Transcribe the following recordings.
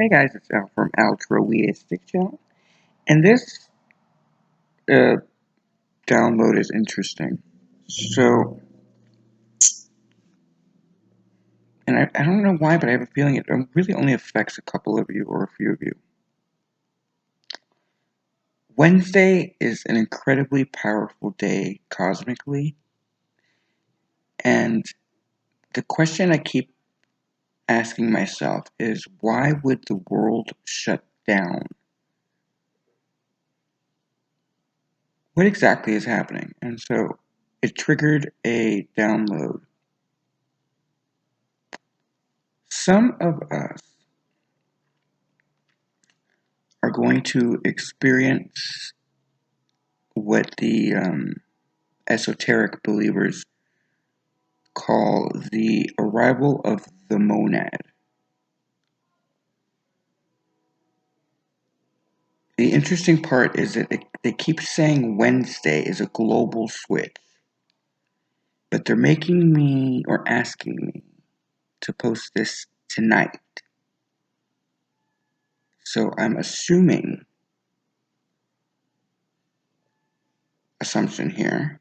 Hey guys, it's Al from Altruistic Channel, and this uh, download is interesting. So, and I don't know why, but I have a feeling it really only affects a couple of you or a few of you. Wednesday is an incredibly powerful day cosmically, and the question I keep asking myself is why would the world shut down? What exactly is happening? And so it triggered a download. Some of us are going to experience what the esoteric believers call the arrival of the monad. The interesting part is that they keep saying Wednesday is a global switch, but they're making me or asking me to post this tonight. So I'm assuming, assumption here,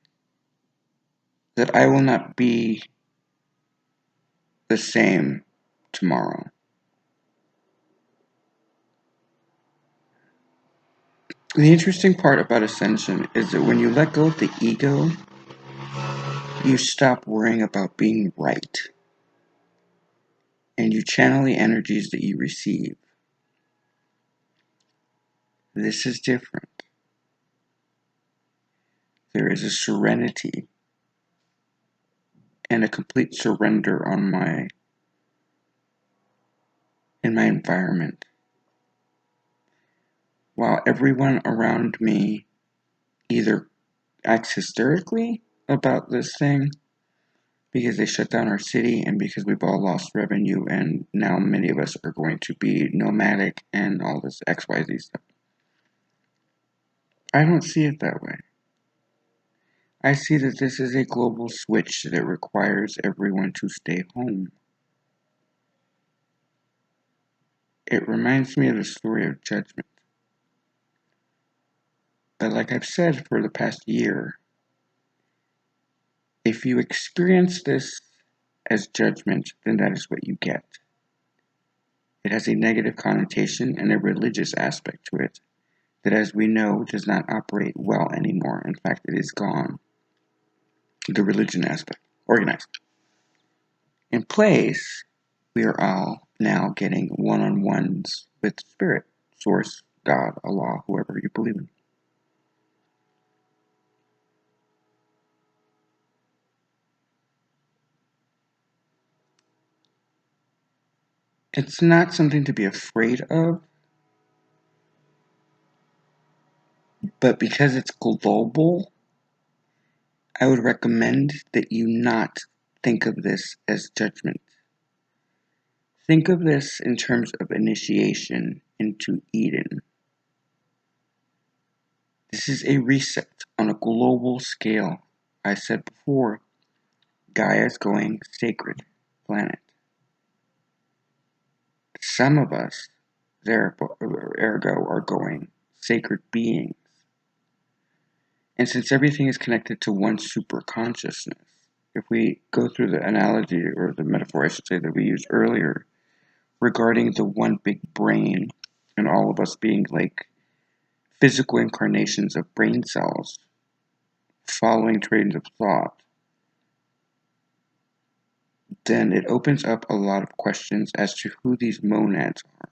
that I will not be the same tomorrow. The interesting part about Ascension is that when you let go of the ego, you stop worrying about being right and you channel the energies that you receive. This is different. There is a serenity and a complete surrender in my environment. While everyone around me either acts hysterically about this thing because they shut down our city and because we've all lost revenue and now many of us are going to be nomadic and all this XYZ stuff. I don't see it that way. I see that this is a global switch that requires everyone to stay home. It reminds me of the story of Judgement. But like I've said for the past year, if you experience this as judgment, then that is what you get. It has a negative connotation and a religious aspect to it that, as we know, does not operate well anymore. In fact, it is gone. The religion aspect, organized. In place, we are all now getting one-on-ones with Spirit, Source, God, Allah, whoever you believe in. It's not something to be afraid of, but because it's global, I would recommend that you not think of this as judgment. Think of this in terms of initiation into Eden. This is a reset on a global scale. I said before, Gaia is going sacred planet. Some of us, ergo, are going sacred beings. And since everything is connected to one super consciousness, if we go through the analogy or the metaphor, I should say, that we used earlier regarding the one big brain and all of us being like physical incarnations of brain cells following trains of thought, then it opens up a lot of questions as to who these monads are.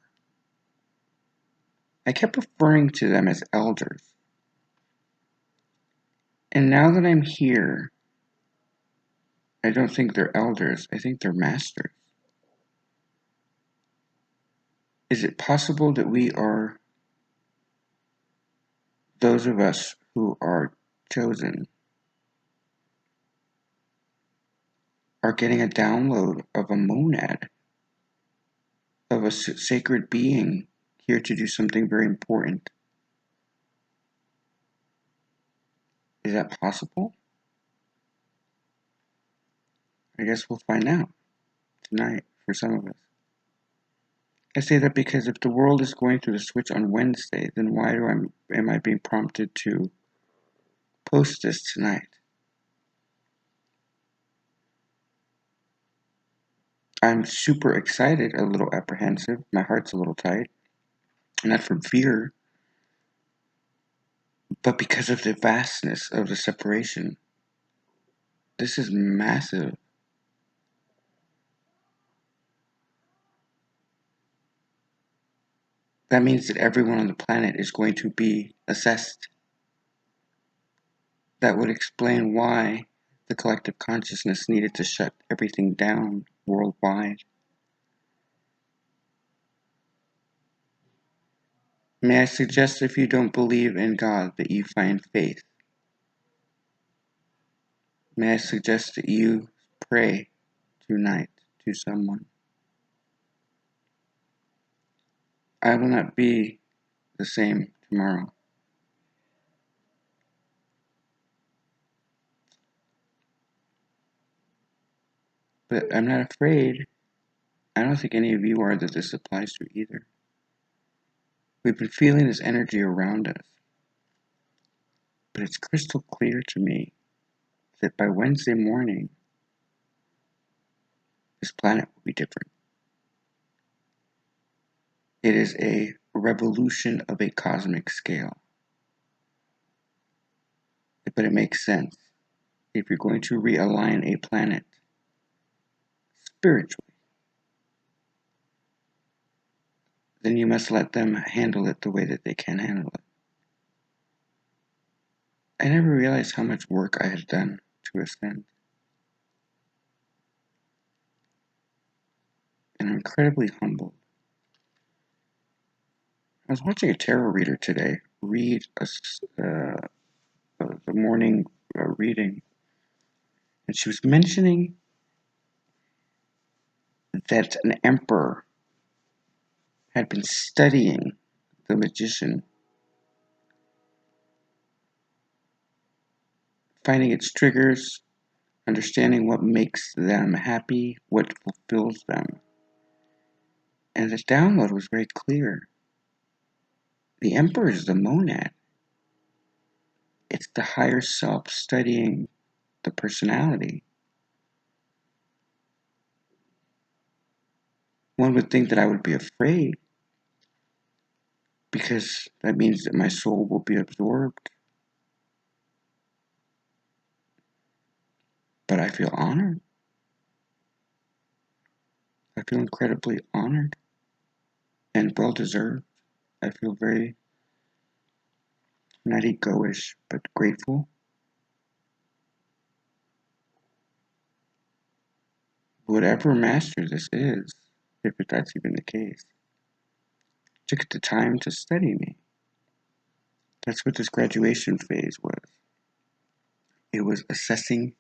I kept referring to them as elders. And now that I'm here, I don't think they're elders, I think they're masters. Is it possible that we are those of us who are chosen are getting a download of a monad, of a sacred being here to do something very important? Is that possible? I guess we'll find out tonight for some of us. I say that because if the world is going through the switch on Wednesday, then why am I being prompted to post this tonight? I'm super excited, a little apprehensive. My heart's a little tight. Not from fear, but because of the vastness of the separation. This is massive. That means that everyone on the planet is going to be assessed. That would explain why the collective consciousness needed to shut everything down worldwide. May I suggest, if you don't believe in God, that you find faith? May I suggest that you pray tonight to someone? I will not be the same tomorrow. But I'm not afraid. I don't think any of you are that this applies to either. We've been feeling this energy around us, but it's crystal clear to me that by Wednesday morning, this planet will be different. It is a revolution of a cosmic scale. But it makes sense. If you're going to realign a planet spiritually, then you must let them handle it the way that they can handle it. I never realized how much work I had done to ascend. And I'm incredibly humbled. I was watching a tarot reader today read the morning reading, and she was mentioning that an emperor had been studying the magician, finding its triggers, understanding what makes them happy, what fulfills them. And the download was very clear. The emperor is the monad. It's the higher self studying the personality. One would think that I would be afraid because that means that my soul will be absorbed. But I feel honored. I feel incredibly honored and well deserved. I feel very, not egoish, but grateful. Whatever master this is, if that's even the case, took the time to study me. That's what this graduation phase was. It was assessing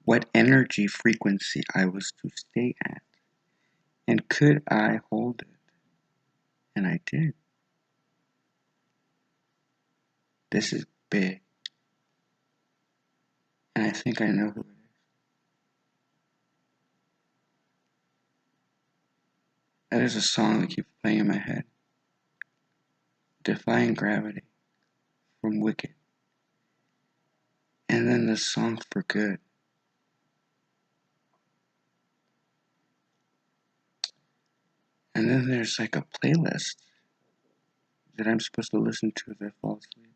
what energy frequency I was to stay at. And could I hold it? And I did. This is big. And I think I know who it is. That is a song that keeps playing in my head. Defying Gravity from Wicked. And then the song For Good. And then there's like a playlist that I'm supposed to listen to as I fall asleep.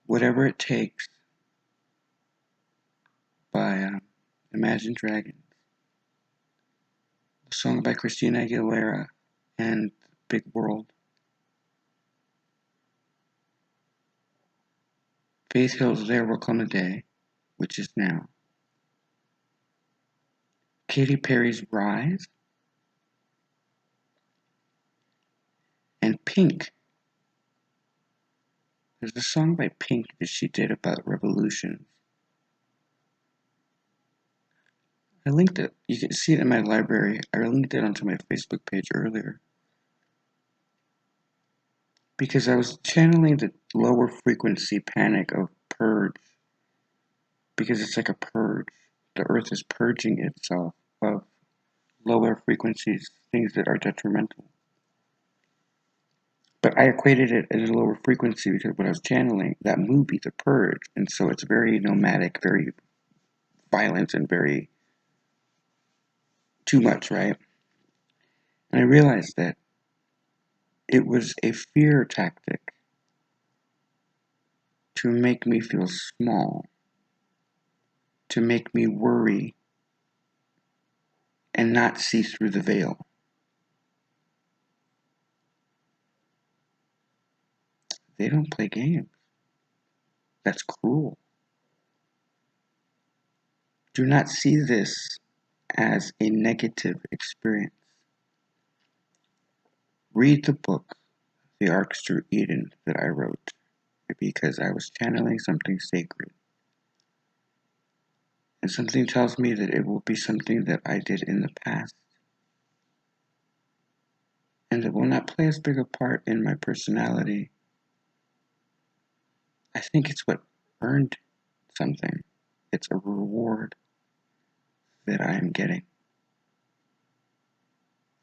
Whatever It Takes by Imagine Dragons. A song by Christina Aguilera and Big World. Faith Hill's There Will Come a Day, which is now. Katy Perry's Rise. And Pink. There's a song by Pink that she did about revolutions. I linked it. You can see it in my library. I linked it onto my Facebook page earlier. Because I was channeling the lower frequency panic of purge. Because it's like a purge. The earth is purging itself of lower frequencies, things that are detrimental. But I equated it as a lower frequency because when I was channeling that movie, The Purge, and so it's very nomadic, very violent, and very too much, right? And I realized that it was a fear tactic to make me feel small, to make me worry and not see through the veil. They don't play games. That's cruel. Do not see this as a negative experience. Read the book, The Arcs Through Eden, that I wrote because I was channeling something sacred. And something tells me that it will be something that I did in the past and it will not play as big a part in my personality. I think it's what earned something. It's a reward that I am getting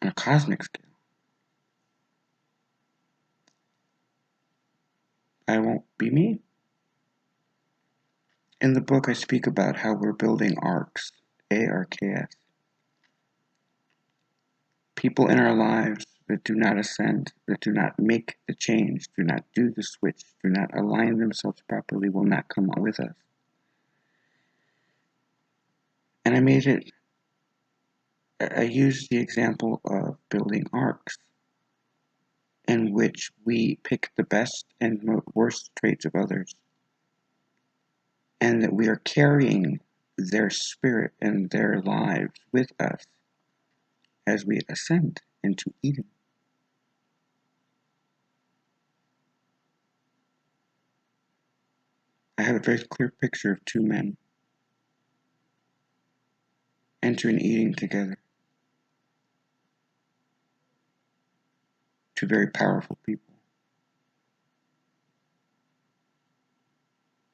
on a cosmic scale. I won't be me. In the book, I speak about how we're building arcs, ARKS. People in our lives that do not ascend, that do not make the change, do not do the switch, do not align themselves properly, will not come with us. And I used the example of building arcs in which we pick the best and worst traits of others, and that we are carrying their spirit and their lives with us as we ascend into Eden. I have a very clear picture of two men entering Eden together. Two very powerful people.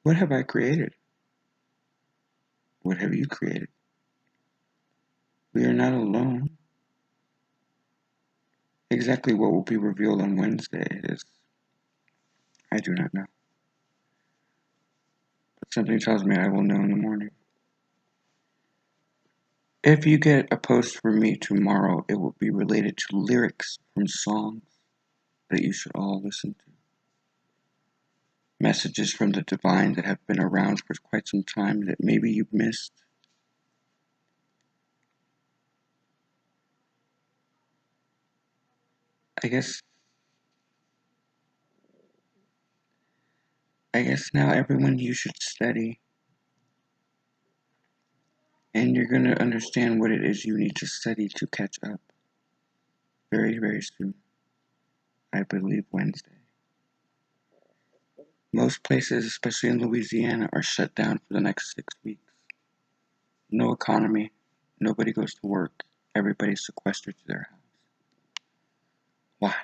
What have I created? What have you created? We are not alone. Exactly what will be revealed on Wednesday is, I do not know. But something tells me I will know in the morning. If you get a post from me tomorrow, it will be related to lyrics from songs that you should all listen to. Messages from the divine that have been around for quite some time that maybe you've missed. I guess now everyone you should study and you're going to understand what it is you need to study to catch up very, very soon. I believe Wednesday. Most places, especially in Louisiana, are shut down for the next 6 weeks. No economy, nobody goes to work, everybody's sequestered to their house. Why?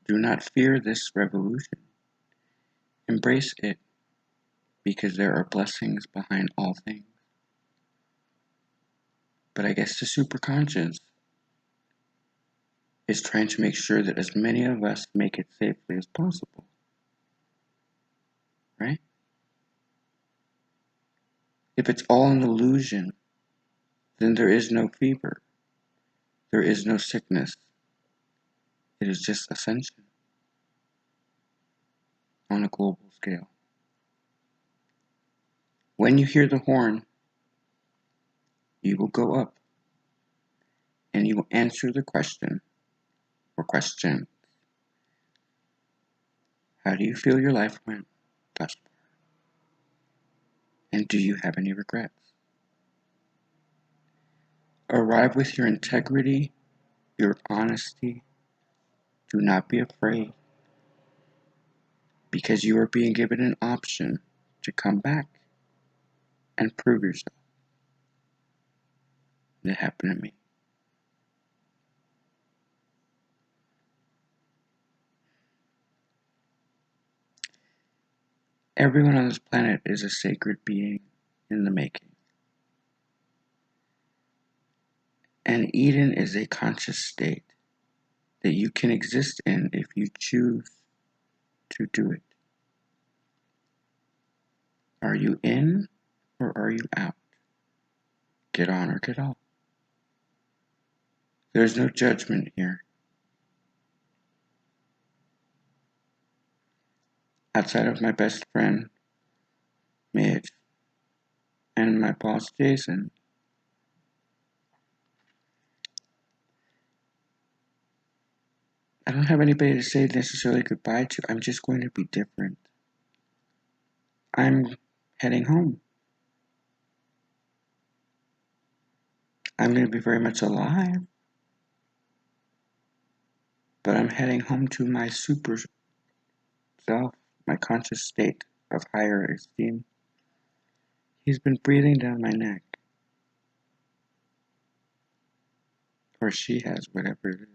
Do not fear this revolution. Embrace it because there are blessings behind all things. But I guess the superconscious is trying to make sure that as many of us make it safely as possible. Right? If it's all an illusion, then there is no fever. There is no sickness. It is just ascension on a global scale. When you hear the horn, you will go up and you will answer the question or question. How do you feel your life went thus far? And do you have any regrets? Arrive with your integrity, your honesty. Do not be afraid because you are being given an option to come back and prove yourself. That happened to me. Everyone on this planet is a sacred being in the making. And Eden is a conscious state that you can exist in if you choose to do it. Are you in or are you out? Get on or get off. There's no judgment here. Outside of my best friend, Midge, and my boss, Jason, I don't have anybody to say necessarily goodbye to. I'm just going to be different. I'm heading home. I'm going to be very much alive, but I'm heading home to my super self, my conscious state of higher esteem. He's been breathing down my neck. Or she has, whatever it is.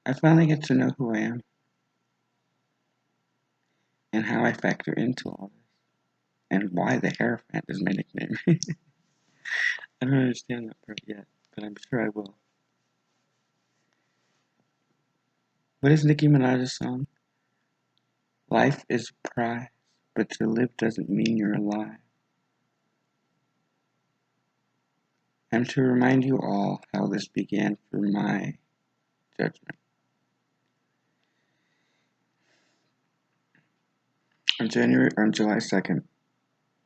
I finally get to know who I am and how I factor into all this and why the Hierophant is my nickname. I don't understand that part yet, but I'm sure I will. What is Nicki Minaj's song? Life is a prize, but to live doesn't mean you're alive. I'm to remind you all how this began for my judgment. On July 2nd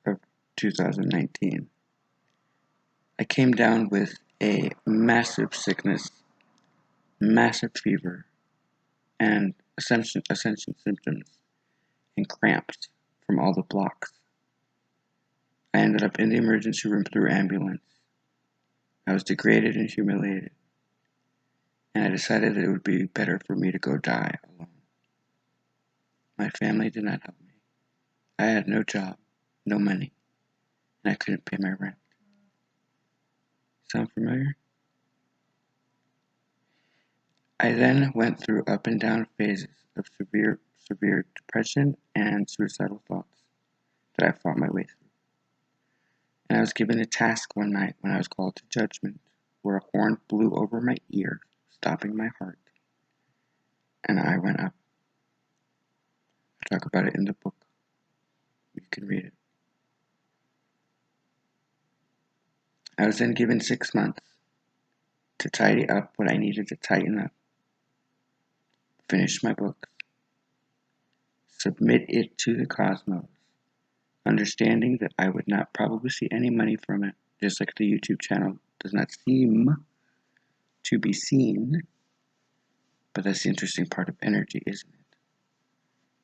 of 2019, I came down with a massive sickness, massive fever, and ascension symptoms and cramps from all the blocks. I ended up in the emergency room through ambulance. I was degraded and humiliated, and I decided that it would be better for me to go die alone. My family did not help me. I had no job, no money, and I couldn't pay my rent. Sound familiar? I then went through up and down phases of severe depression and suicidal thoughts that I fought my way through. And I was given a task one night when I was called to Judgement, where a horn blew over my ear, stopping my heart. And I went up. I talk about it in the book. You can read it. I was then given 6 months to tidy up what I needed to tighten up, finish my book, submit it to the cosmos, understanding that I would not probably see any money from it, just like the YouTube channel does not seem to be seen. But that's the interesting part of energy, isn't it?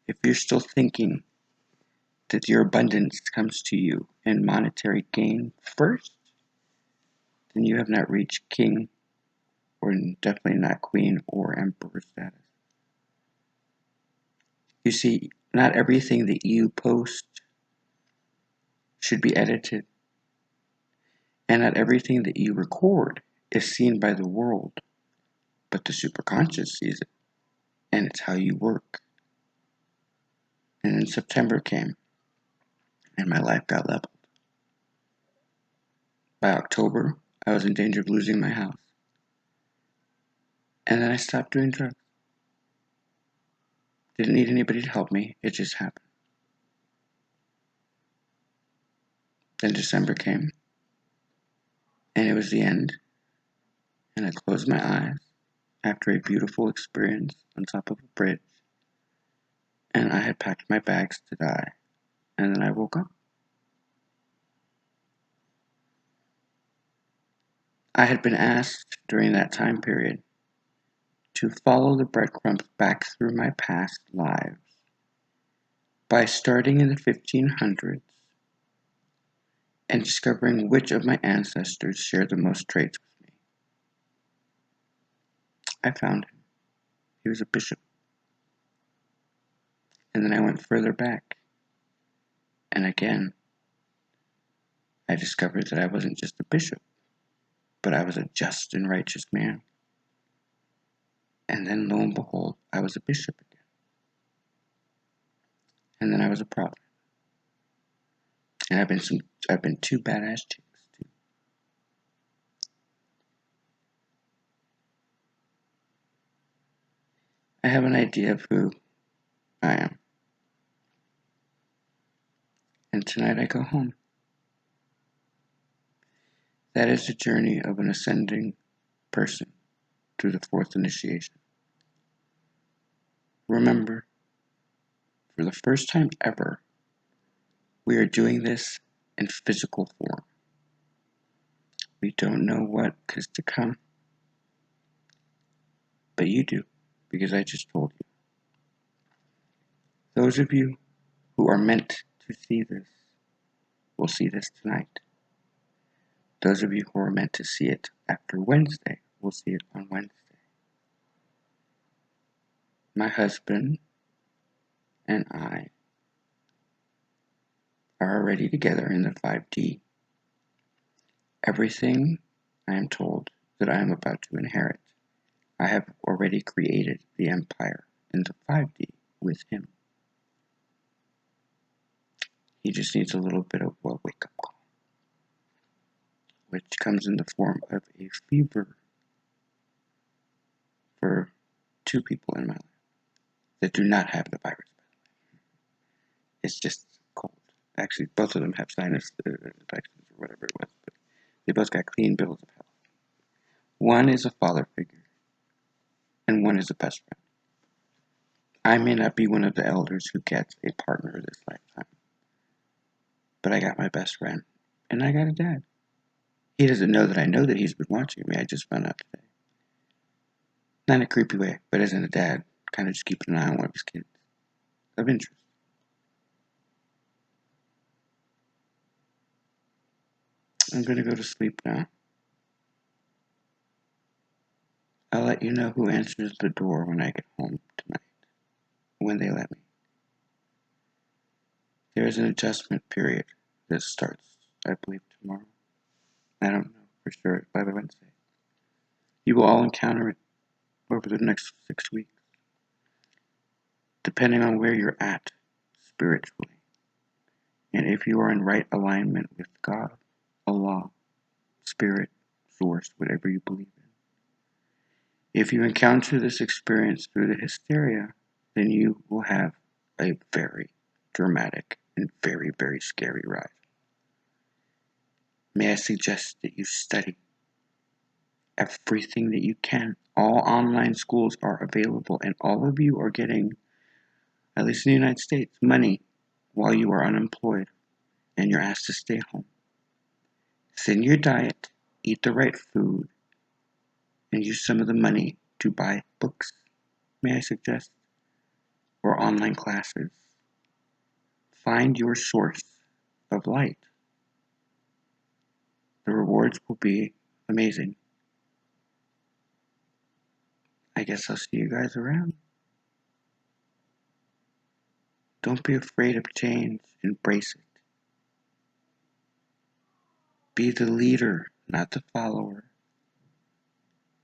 If you're still thinking that your abundance comes to you in monetary gain first, then you have not reached king, or definitely not queen or emperor status. You see, not everything that you post should be edited, and not everything that you record is seen by the world, but the superconscious sees it, and it's how you work. And then September came, and my life got leveled. By October, I was in danger of losing my house. And then I stopped doing drugs. Didn't need anybody to help me, it just happened. Then December came, and it was the end, and I closed my eyes after a beautiful experience on top of a bridge, and I had packed my bags to die, and then I woke up. I had been asked during that time period to follow the breadcrumbs back through my past lives by starting in the 1500s and discovering which of my ancestors shared the most traits with me. I found him. He was a bishop. And then I went further back. And again, I discovered that I wasn't just a bishop, but I was a just and righteous man. And then lo and behold, I was a bishop again. And then I was a prophet. And I've been two badass chicks too. I have an idea of who I am. And tonight I go home. That is the journey of an ascending person through the fourth initiation. Remember, for the first time ever, we are doing this in physical form. We don't know what is to come, but you do, because I just told you. Those of you who are meant to see this will see this tonight. Those of you who are meant to see it after Wednesday will see it on Wednesday. My husband and I are already together in the 5D. Everything I am told that I am about to inherit, I have already created the empire in the 5D with him. He just needs a little bit of a wake-up call, which comes in the form of a fever for two people in my life that do not have the virus. It's just cold. Actually, both of them have sinus infections or whatever it was, but they both got clean bills of health. One is a father figure, and one is a best friend. I may not be one of the elders who gets a partner this lifetime, but I got my best friend, and I got a dad. He doesn't know that he's been watching me. I just found out today. Not in a creepy way, but as in a dad, kind of just keeping an eye on one of his kids of interest. I'm going to go to sleep now. I'll let you know who answers the door when I get home tonight, when they let me. There is an adjustment period that starts, I believe, tomorrow. I don't know for sure, by the Wednesday. You will all encounter it over the next 6 weeks, depending on where you're at spiritually, and if you are in right alignment with God, Allah, Spirit, Source, whatever you believe in. If you encounter this experience through the hysteria, then you will have a very dramatic and very, very scary ride. May I suggest that you study everything that you can. All online schools are available, and all of you are getting, at least in the United States, money while you are unemployed and you're asked to stay home. Thin your diet, eat the right food, and use some of the money to buy books, may I suggest, or online classes. Find your source of light. The rewards will be amazing. I guess I'll see you guys around. Don't be afraid of change. Embrace it. Be the leader, not the follower.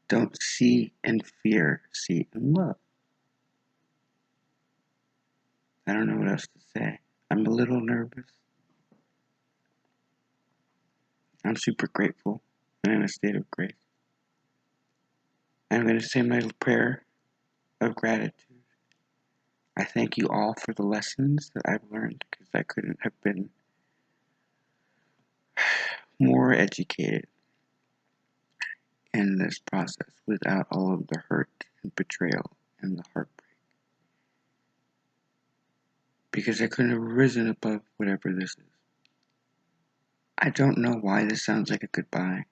Don't see and fear, see and love. I don't know what else to say. I'm a little nervous. I'm super grateful and in a state of grace. I'm going to say my prayer of gratitude. I thank you all for the lessons that I've learned, because I couldn't have been more educated in this process without all of the hurt and betrayal and the heartbreak. Because I couldn't have risen above whatever this is. I don't know why this sounds like a goodbye.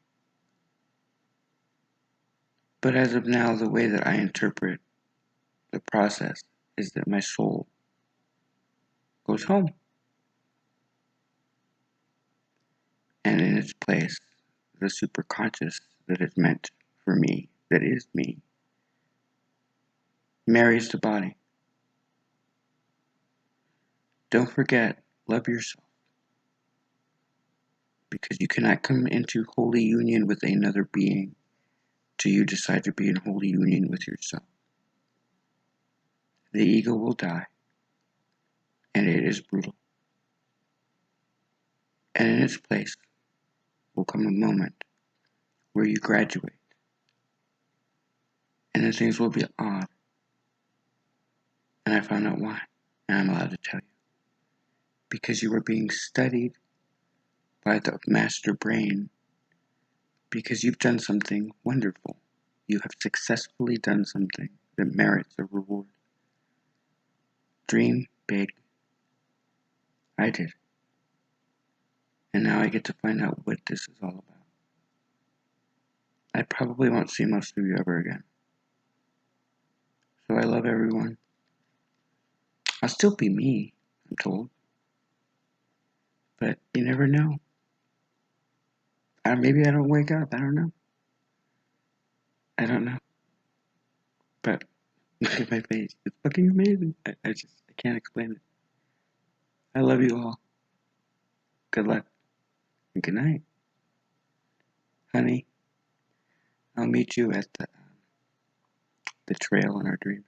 But as of now, the way that I interpret the process is that my soul goes home. And in its place, the superconscious that is meant for me, that is me, marries the body. Don't forget, love yourself. Because you cannot come into holy union with another being till you decide to be in holy union with yourself. The ego will die, and it is brutal. And in its place will come a moment where you graduate, and then things will be odd. And I found out why, and I'm allowed to tell you. Because you were being studied by the master brain, because you've done something wonderful. You have successfully done something that merits a reward. Dream big. I did. And now I get to find out what this is all about. I probably won't see most of you ever again. So I love everyone. I'll still be me, I'm told. But you never know. Maybe I don't wake up. I don't know. I don't know. But look at my face. It's fucking amazing. I can't explain it. I love you all. Good luck. And good night. Honey, I'll meet you at the trail in our dreams.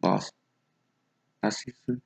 Boss, I'll see you soon.